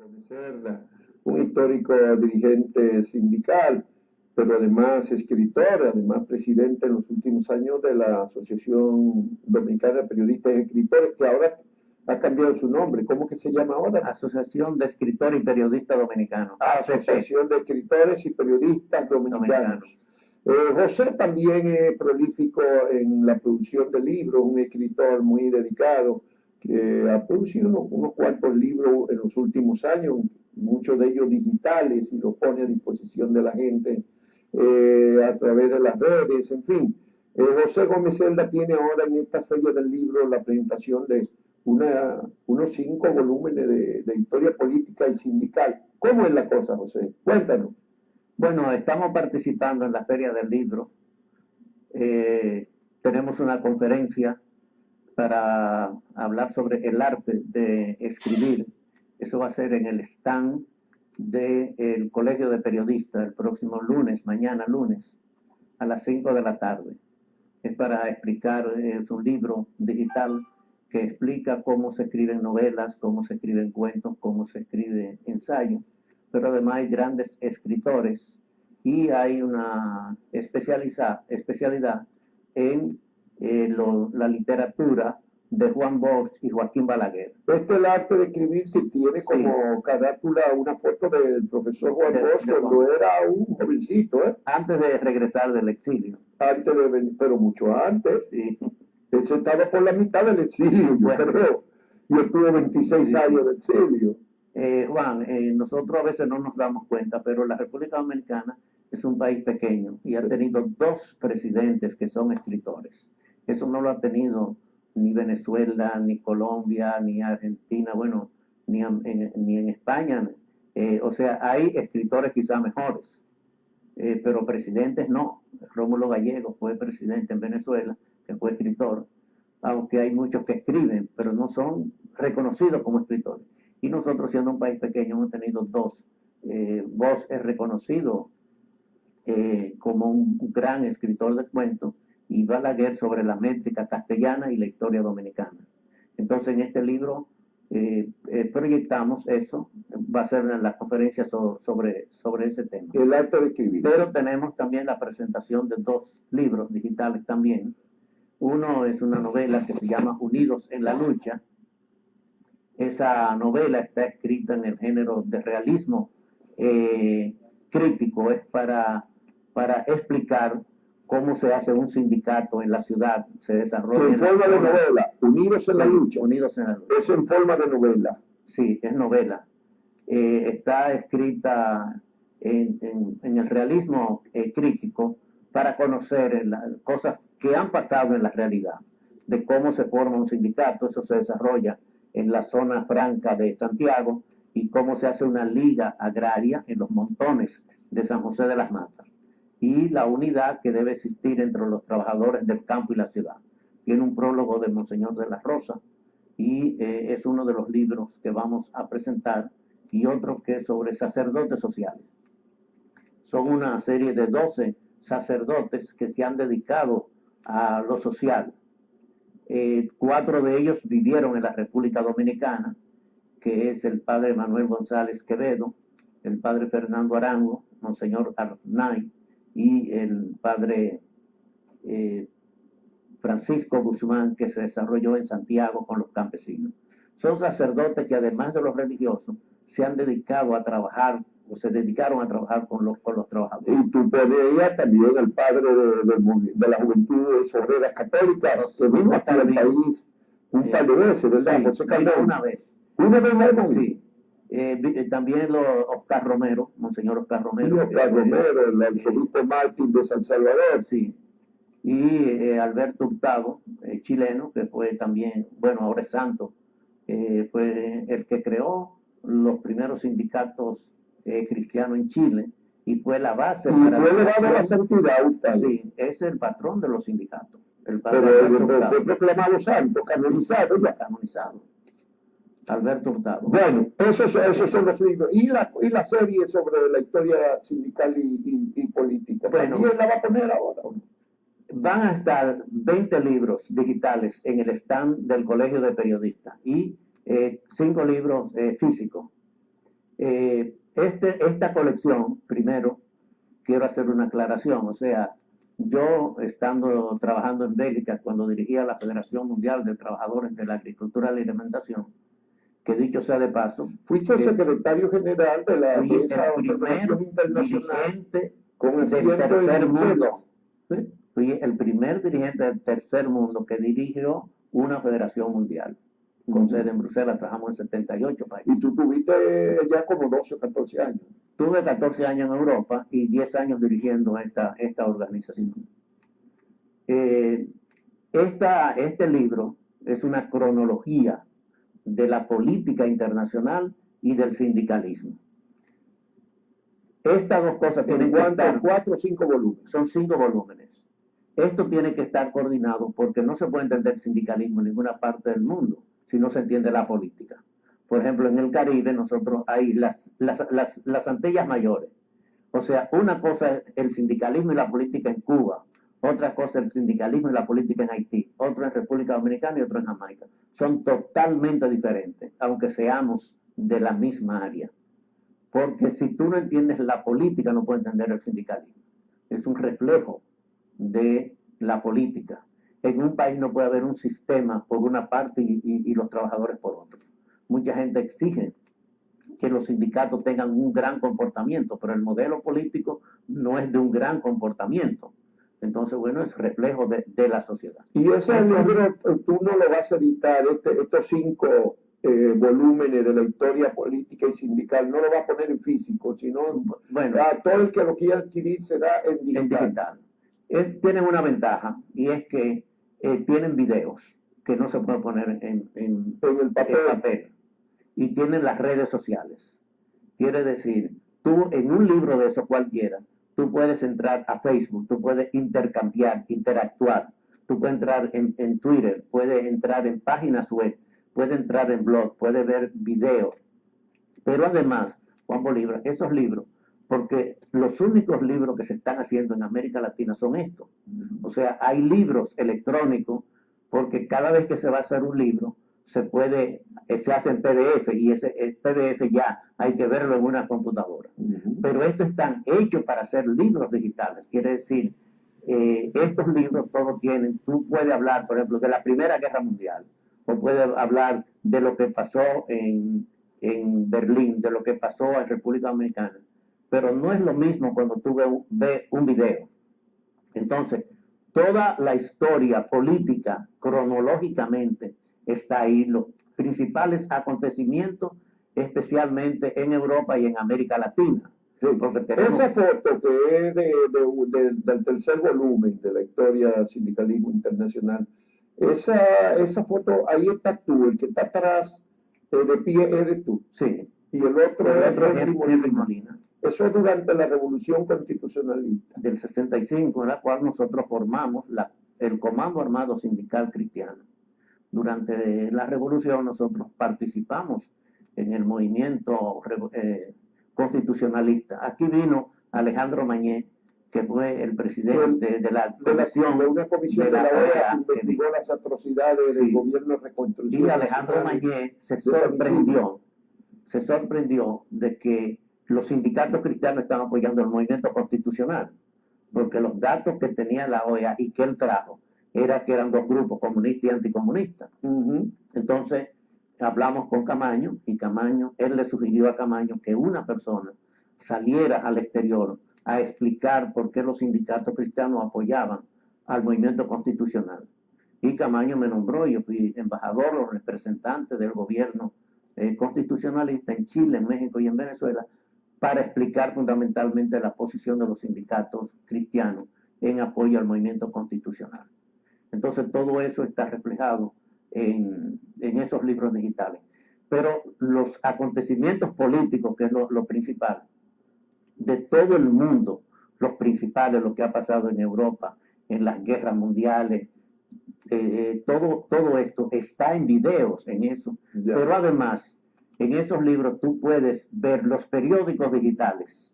Becerra, un histórico dirigente sindical, pero además escritor, además presidente en los últimos años de la Asociación Dominicana de Periodistas y Escritores, que ahora ha cambiado su nombre. ¿Cómo que se llama ahora? Asociación de Escritores y Periodistas Dominicanos. Asociación de Escritores y Periodistas Dominicanos. José también es prolífico en la producción de libros, un escritor muy dedicado, que ha producido unos cuantos libros en los últimos años, muchos de ellos digitales, y los pone a disposición de la gente a través de las redes, en fin. José Gómez Celda tiene ahora en esta feria del libro la presentación de unos 5 volúmenes de historia política y sindical. ¿Cómo es la cosa, José? Cuéntanos. Bueno, estamos participando en la Feria del Libro. Tenemos una conferencia para hablar sobre el arte de escribir. Eso va a ser en el stand del Colegio de Periodistas el próximo lunes, mañana lunes, a las 5 de la tarde. Es para explicar, es un libro digital que explica cómo se escriben novelas, cómo se escriben cuentos, cómo se escribe ensayo, pero además hay grandes escritores y hay una especialidad en la literatura de Juan Bosch y Joaquín Balaguer. Este es el arte de escribir que tiene como carátula una foto del profesor Juan Bosch cuando era un jovencito, antes de regresar del exilio. Antes de venir, pero mucho antes. Sí. Él estaba por la mitad del exilio, yo creo. Yo tuve 26 años de exilio. Juan, nosotros a veces no nos damos cuenta, pero la República Dominicana es un país pequeño y ha tenido 2 presidentes que son escritores. Eso no lo ha tenido ni Venezuela, ni Colombia, ni Argentina, bueno, ni en España. O sea, hay escritores quizá mejores, pero presidentes no. Rómulo Gallegos fue presidente en Venezuela, que fue escritor, aunque hay muchos que escriben, pero no son reconocidos como escritores. Y nosotros, siendo un país pequeño, hemos tenido 2. Bosch es reconocido como un gran escritor de cuentos, y Balaguer sobre la métrica castellana y la historia dominicana. Entonces, en este libro proyectamos eso, va a ser en la conferencia sobre ese tema. El arte de escribir. Pero tenemos también la presentación de 2 libros digitales también. Uno es una novela que se llama Unidos en la Lucha. Esa novela está escrita en el género de realismo crítico, es para explicar cómo se hace un sindicato en la ciudad, se desarrolla. En forma de novela, Unidos en la Lucha. Unidos en la Lucha. Es en forma de novela. Sí, es novela. Está escrita en el realismo crítico para conocer cosas que han pasado en la realidad, de cómo se forma un sindicato. Eso se desarrolla en la zona franca de Santiago, y cómo se hace una liga agraria en los montones de San José de las Matas, y la unidad que debe existir entre los trabajadores del campo y la ciudad. Tiene un prólogo de Monseñor de la Rosa, y es uno de los libros que vamos a presentar, y otro que es sobre sacerdotes sociales. Son una serie de 12 sacerdotes que se han dedicado a lo social. 4 de ellos vivieron en la República Dominicana, que es el padre Manuel González Quevedo, el padre Fernando Arango, Monseñor Arnay, y el padre Francisco Guzmán, que se desarrolló en Santiago con los campesinos. Son sacerdotes que, además de los religiosos, se han dedicado a trabajar, o se dedicaron a trabajar con los trabajadores. Y tú podrías también el padre de la Juventud de Obreras Católicas, que vino hasta el país un par de veces, ¿verdad? Sí, una vez. ¿Una vez más? Sí. También Oscar Romero, Monseñor Oscar Romero. Sí, Oscar Romero, el arzobispo Martín de San Salvador. Sí. Y Alberto Hurtado, chileno, que fue también, bueno, ahora es santo, fue el que creó los primeros sindicatos cristianos en Chile, y fue la base para fue elevado a la santidad. Sí, es el patrón de los sindicatos. Pero fue proclamado santo, canonizado. Sí, canonizado. Alberto Hurtado. Bueno, esos son los libros. Y la serie sobre la historia sindical y política. Bueno, ¿También la va a poner ahora? Van a estar 20 libros digitales en el stand del Colegio de Periodistas y 5 libros físicos. Esta colección, primero, quiero hacer una aclaración, o sea, yo estando trabajando en Bélgica, cuando dirigía la Federación Mundial de Trabajadores de la Agricultura y la Alimentación, que dicho sea de paso, fuiste secretario general de esa Federación Internacional dirigente con el del tercer mundo. ¿Sí? Fui el primer dirigente del tercer mundo que dirigió una federación mundial. Con sede en Bruselas, trabajamos en 78 países. Y tú tuviste ya como 12 o 14 años. Tuve 14 años en Europa y 10 años dirigiendo esta organización. Este libro es una cronología de la política internacional y del sindicalismo. Estas dos cosas tienen que estar... 4 o 5 volúmenes. Son 5 volúmenes. Esto tiene que estar coordinado porque no se puede entender sindicalismo en ninguna parte del mundo si no se entiende la política. Por ejemplo, en el Caribe nosotros hay las Antillas Mayores. O sea, una cosa es el sindicalismo y la política en Cuba, otra cosa es el sindicalismo y la política en Haití, otro en República Dominicana y otro en Jamaica. Son totalmente diferentes, aunque seamos de la misma área. Porque si tú no entiendes la política, no puedes entender el sindicalismo. Es un reflejo de la política. En un país no puede haber un sistema por una parte y los trabajadores por otro. Mucha gente exige que los sindicatos tengan un gran comportamiento, pero el modelo político no es de un gran comportamiento. Entonces, bueno, es reflejo de la sociedad. Y ese libro, tú no lo vas a editar, estos 5 volúmenes de la historia política y sindical, no lo vas a poner en físico, sino bueno, todo el que lo quiera adquirir será en digital. Tienen una ventaja, y es que tienen videos que no se pueden poner en el papel. Y tienen las redes sociales. Quiere decir, tú en un libro de eso cualquiera, tú puedes entrar a Facebook, tú puedes intercambiar, interactuar, tú puedes entrar en Twitter, puedes entrar en páginas web, puedes entrar en blog, puedes ver videos. Pero además, Juan Bolívar, esos libros, porque los únicos libros que se están haciendo en América Latina son estos. O sea, hay libros electrónicos, porque cada vez que se va a hacer un libro, se hace en PDF, y ese PDF ya hay que verlo en una computadora. Pero estos están hechos para hacer libros digitales. Quiere decir, estos libros todos tienen, tú puedes hablar, por ejemplo, de la Primera Guerra Mundial, o puedes hablar de lo que pasó en Berlín, de lo que pasó en República Dominicana. Pero no es lo mismo cuando tú ves un video. Entonces, toda la historia política, cronológicamente, está ahí. Los principales acontecimientos, especialmente en Europa y en América Latina. Sí, esa foto que es del tercer volumen de la historia del sindicalismo internacional, esa foto, ahí está tú, el que está atrás de pie eres tú. Sí. Y el otro es Henry Molina. Eso es durante la Revolución Constitucionalista del 65, en la cual nosotros formamos el Comando Armado Sindical Cristiano. Durante la Revolución nosotros participamos en el movimiento constitucionalista. Aquí vino Alejandro Mañé, que fue el presidente de una comisión de la OEA que investigó las atrocidades del gobierno reconstrucción. Y Alejandro Mañé se sorprendió de que los sindicatos cristianos están apoyando el movimiento constitucional, porque los datos que tenía la OEA y que él trajo era que eran 2 grupos, comunistas y anticomunistas. Entonces hablamos con Camaño, y él le sugirió a Camaño que una persona saliera al exterior a explicar por qué los sindicatos cristianos apoyaban al movimiento constitucional. Y Camaño me nombró, yo fui embajador o representante del gobierno constitucionalista en Chile, en México y en Venezuela, para explicar fundamentalmente la posición de los sindicatos cristianos en apoyo al movimiento constitucional. Entonces todo eso está reflejado en esos libros digitales. Pero los acontecimientos políticos, que es lo principal, de todo el mundo, los principales, lo que ha pasado en Europa, en las guerras mundiales, todo esto está en videos, en eso. Yeah. Pero además, en esos libros tú puedes ver los periódicos digitales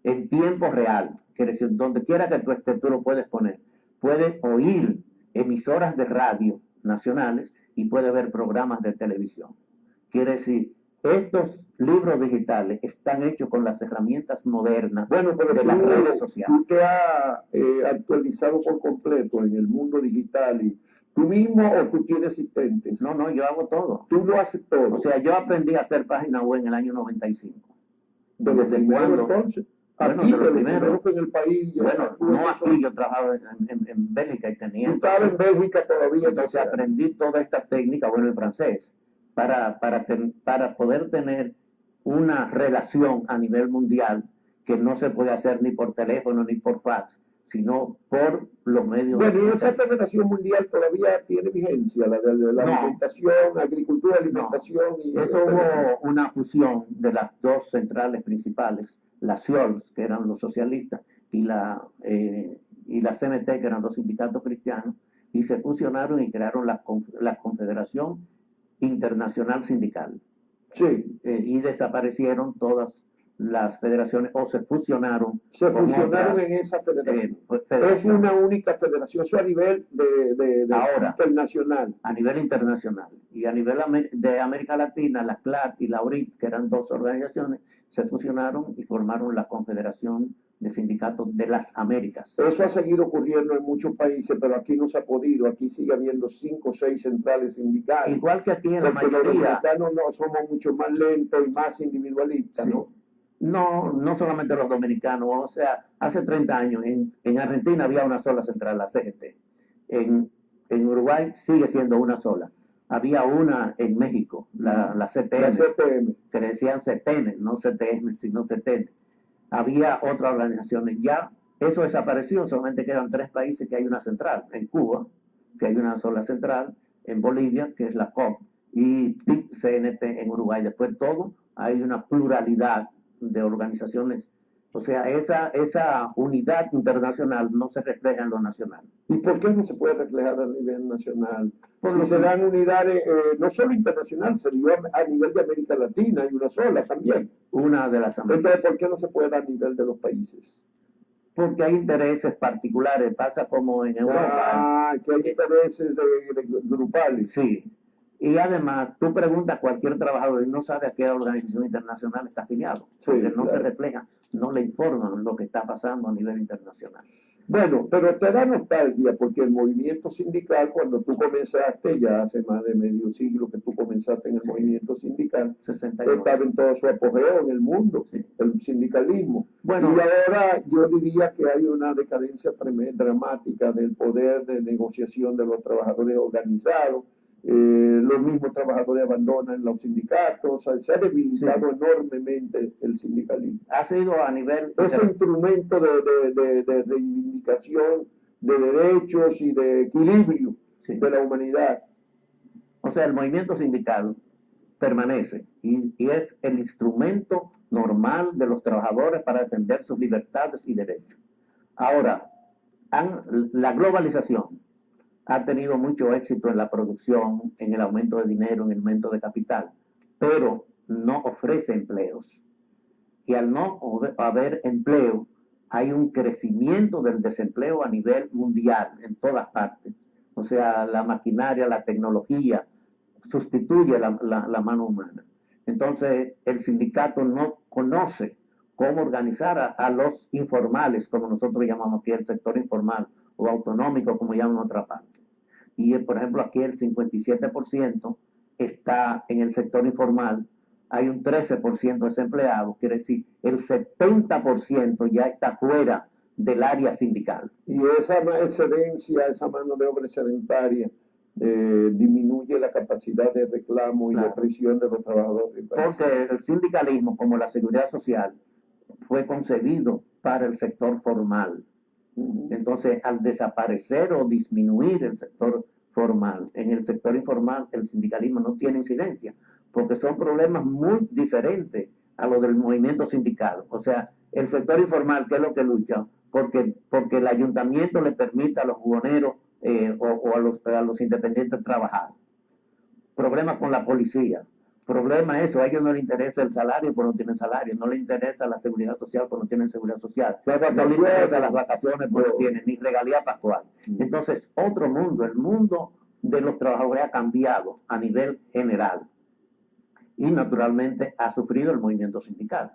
en tiempo real, que decir, donde quiera que tú estés, tú lo puedes poner. Puedes oír emisoras de radio nacionales y puedes ver programas de televisión. Quiere decir, estos libros digitales están hechos con las herramientas modernas Bueno, pero de las redes sociales. tú te has actualizado por completo en el mundo digital y tú mismo o tú tienes asistentes. No, yo hago todo. Tú lo haces todo. O sea, yo aprendí a hacer página web en el año 95. ¿De los primeros entonces? Bueno, aquí, de los primeros en el país. Bueno, no aquí, yo trabajaba en Bélgica y tenía. Tú estabas en Bélgica todavía. Entonces aprendí toda esta técnica, bueno, en francés, para poder tener una relación a nivel mundial que no se puede hacer ni por teléfono ni por fax, sino por los medios. Bueno, y esa Federación Mundial todavía tiene vigencia, la de la alimentación, agricultura, alimentación. Y eso hubo una fusión de las dos centrales principales, la CIOLS, que eran los socialistas, y la CMT, que eran los sindicatos cristianos, y se fusionaron y crearon la Confederación Internacional Sindical. Sí. Y desaparecieron todas las federaciones o se fusionaron. En esa federación. Es una única federación, eso a nivel ahora, internacional. A nivel internacional. Y a nivel de América Latina, la CLAT y la URIT, que eran dos organizaciones, se fusionaron y formaron la Confederación de Sindicatos de las Américas. Eso ha seguido ocurriendo en muchos países, pero aquí no se ha podido. Aquí sigue habiendo 5 o 6 centrales sindicales. Igual que aquí en la mayoría. Los dominicanos no somos mucho más lentos y más individualistas, ¿no? No solamente los dominicanos, o sea, hace 30 años en Argentina había una sola central, la CGT. En Uruguay sigue siendo una sola. Había una en México, la CTM, que decían CTN, no CTM, sino CTN. Había otras organizaciones. Ya eso desapareció, solamente quedan 3 países que hay una central. En Cuba, que hay una sola central, en Bolivia, que es la COP, y PIC-CNT en Uruguay. Después todo, hay una pluralidad de organizaciones. O sea, esa unidad internacional no se refleja en lo nacional. ¿Y por qué no se puede reflejar a nivel nacional? Si se dan unidades, no solo internacional, se dio a nivel de América Latina, hay una sola también. Una de las Américas. Entonces, ¿por qué no se puede dar a nivel de los países? Porque hay intereses particulares, pasa como en Europa. Que hay intereses grupales. Sí. Y además, tú preguntas a cualquier trabajador y no sabe a qué organización internacional está afiliado, porque no se refleja, no le informan lo que está pasando a nivel internacional. Bueno, pero te da nostalgia porque el movimiento sindical, cuando tú comenzaste, ya hace más de medio siglo que tú comenzaste en el movimiento sindical, 62. Estaba en todo su apogeo en el mundo, el sindicalismo. Bueno, y ahora yo diría que hay una decadencia tremenda, dramática del poder de negociación de los trabajadores organizados. Los mismos trabajadores abandonan los sindicatos, o sea, se ha debilitado enormemente el sindicalismo. Ha sido a nivel... Ese instrumento de reivindicación de derechos y de equilibrio de la humanidad. O sea, el movimiento sindical permanece y es el instrumento normal de los trabajadores para defender sus libertades y derechos. Ahora, la globalización ha tenido mucho éxito en la producción, en el aumento de dinero, en el aumento de capital, pero no ofrece empleos. Y al no haber empleo, hay un crecimiento del desempleo a nivel mundial, en todas partes. O sea, la maquinaria, la tecnología, sustituye la mano humana. Entonces, el sindicato no conoce cómo organizar a los informales, como nosotros llamamos aquí el sector informal, o autonómico, como llaman en otra parte. Y, por ejemplo, aquí el 57% está en el sector informal, hay un 13% desempleado, quiere decir, el 70% ya está fuera del área sindical. Y esa excedencia, esa mano de obra sedentaria, disminuye la capacidad de reclamo y de presión de los trabajadores. Porque el sindicalismo, como la seguridad social, fue concebido para el sector formal. Entonces, al desaparecer o disminuir el sector formal, en el sector informal el sindicalismo no tiene incidencia, porque son problemas muy diferentes a los del movimiento sindical. O sea, el sector informal, ¿qué es lo que lucha? Porque el ayuntamiento le permite a los buhoneros o a los independientes trabajar. Problemas con la policía. Problema eso, a ellos no les interesa el salario porque no tienen salario, no les interesa la seguridad social porque no tienen seguridad social, no les interesa las vacaciones porque no tienen ni regalía pascual. Entonces, otro mundo, el mundo de los trabajadores ha cambiado a nivel general. y naturalmente ha sufrido el movimiento sindical,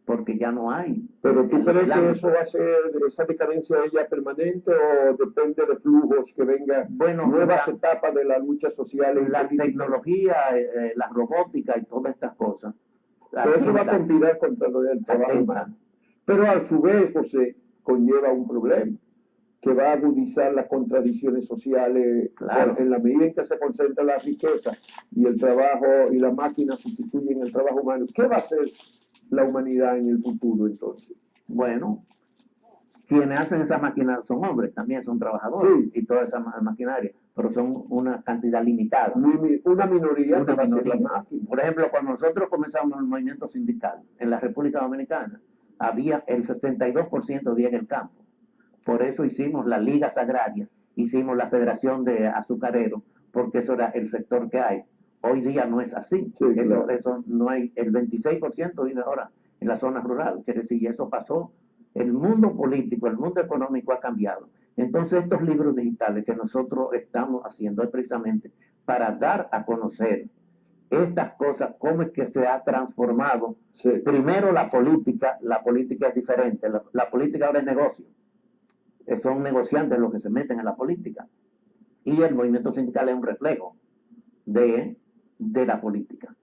porque ya no hay. Pero ¿tú crees que eso va a ser, esa decadencia ella permanente o depende de flujos que vengan, nuevas etapas de la lucha social? La tecnología, la robótica y todas estas cosas. Pero eso va a conspirar contra lo del trabajo humano. Pero a su vez, José, conlleva un problema que va a agudizar las contradicciones sociales. Claro. En la medida en que se concentra la riqueza y el trabajo y la máquina sustituyen el trabajo humano. ¿Qué va a hacer la humanidad en el futuro entonces? Bueno, quienes hacen esas máquinas son hombres, también son trabajadores, sí, y toda esa maquinaria, pero son una cantidad limitada. Una minoría que va a ser la máquina. Por ejemplo, cuando nosotros comenzamos el movimiento sindical en la República Dominicana, había el 62% vivía en el campo. Por eso hicimos las ligas agrarias, hicimos la Federación de Azucareros, porque eso era el sector que hay. Hoy día no es así. Sí, claro. Eso no hay. El 26% vive ahora en la zona rural. Quiere decir, y eso pasó. El mundo político, el mundo económico ha cambiado. Entonces, estos libros digitales que nosotros estamos haciendo es precisamente para dar a conocer estas cosas, cómo es que se ha transformado. Sí. Primero la política es diferente. La política ahora es negocio. Son negociantes los que se meten en la política. Y el movimiento sindical es un reflejo de la política.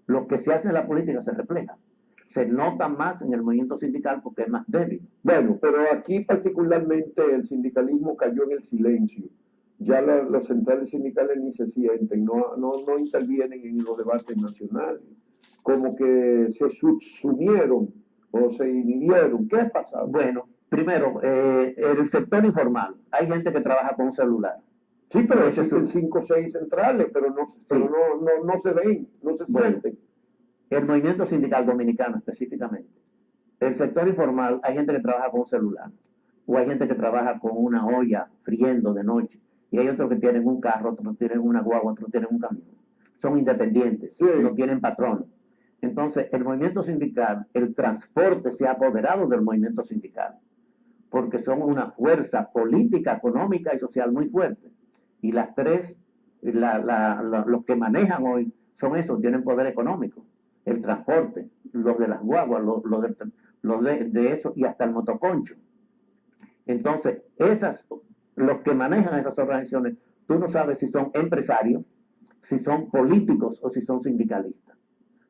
Lo que se hace en la política se refleja. Se nota más en el movimiento sindical porque es más débil. Bueno, pero aquí particularmente el sindicalismo cayó en el silencio. Ya los centrales sindicales ni se sienten, no intervienen en los debates nacionales. Como que se subsumieron o se inhibieron. ¿Qué ha pasado? Bueno, primero, el sector informal. Hay gente que trabaja con un celular. Sí, pero existen 5 o 6 centrales, pero no se ven, no se sienten. El movimiento sindical dominicano específicamente. El sector informal, hay gente que trabaja con un celular, o hay gente que trabaja con una olla friendo de noche, y hay otros que tienen un carro, otros tienen una guagua, otros tienen un camión. Son independientes, sí, no tienen patrón. Entonces, el movimiento sindical, el transporte se ha apoderado del movimiento sindical, porque son una fuerza política, económica y social muy fuerte. Y las tres, los que manejan hoy son esos, tienen poder económico. El transporte, los de las guaguas, los de eso y hasta el motoconcho. Entonces, los que manejan esas organizaciones, tú no sabes si son empresarios, si son políticos o si son sindicalistas,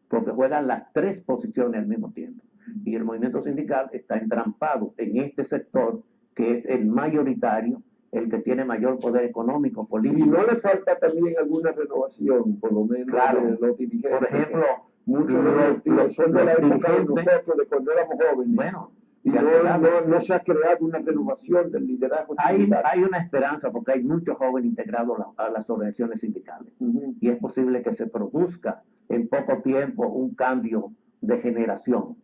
porque juegan las tres posiciones al mismo tiempo. Y el movimiento sindical está entrampado en este sector que es el mayoritario, el que tiene mayor poder económico, político. ¿Y no le falta también alguna renovación, por lo menos, claro, de los dirigentes? Por ejemplo, muchos de los son de la época de nosotros, de cuando éramos jóvenes. Bueno, y no se ha creado una renovación del liderazgo sindical. Hay una esperanza porque hay muchos jóvenes integrados a las organizaciones sindicales. Y es posible que se produzca en poco tiempo un cambio de generación.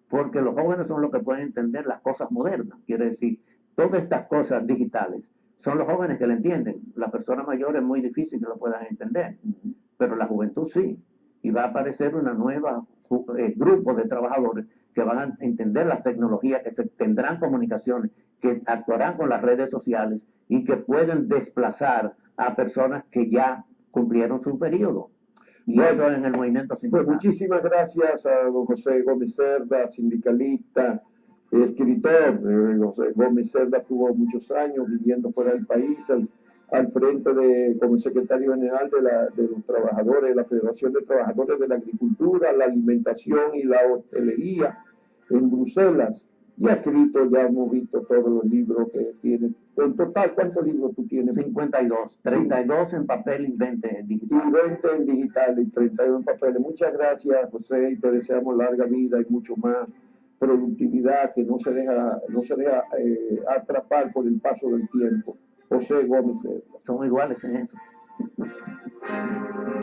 Porque los jóvenes son los que pueden entender las cosas modernas. Quiere decir, todas estas cosas digitales son los jóvenes que lo entienden. Las personas mayores es muy difícil que lo puedan entender, pero la juventud sí. Y va a aparecer una nueva grupo de trabajadores que van a entender las tecnologías, que tendrán comunicaciones, que actuarán con las redes sociales y que pueden desplazar a personas que ya cumplieron su periodo. Y eso en el movimiento sindical. Pues muchísimas gracias a don José Gómez Cerda, sindicalista, escritor. José Gómez Cerda tuvo muchos años viviendo fuera del país, al frente como secretario general de los trabajadores, de la Federación de Trabajadores de la Agricultura, la Alimentación y la Hostelería en Bruselas. Y ha escrito, ya hemos visto todos los libros que tiene. En total, ¿cuántos libros tú tienes? 52, 32 en papel y 20 en digital. Y 20 en digital y 32 en papel. Muchas gracias, José, y te deseamos larga vida y mucho más productividad, que no se deja atrapar por el paso del tiempo. José Gómez Cerda. Somos iguales en eso.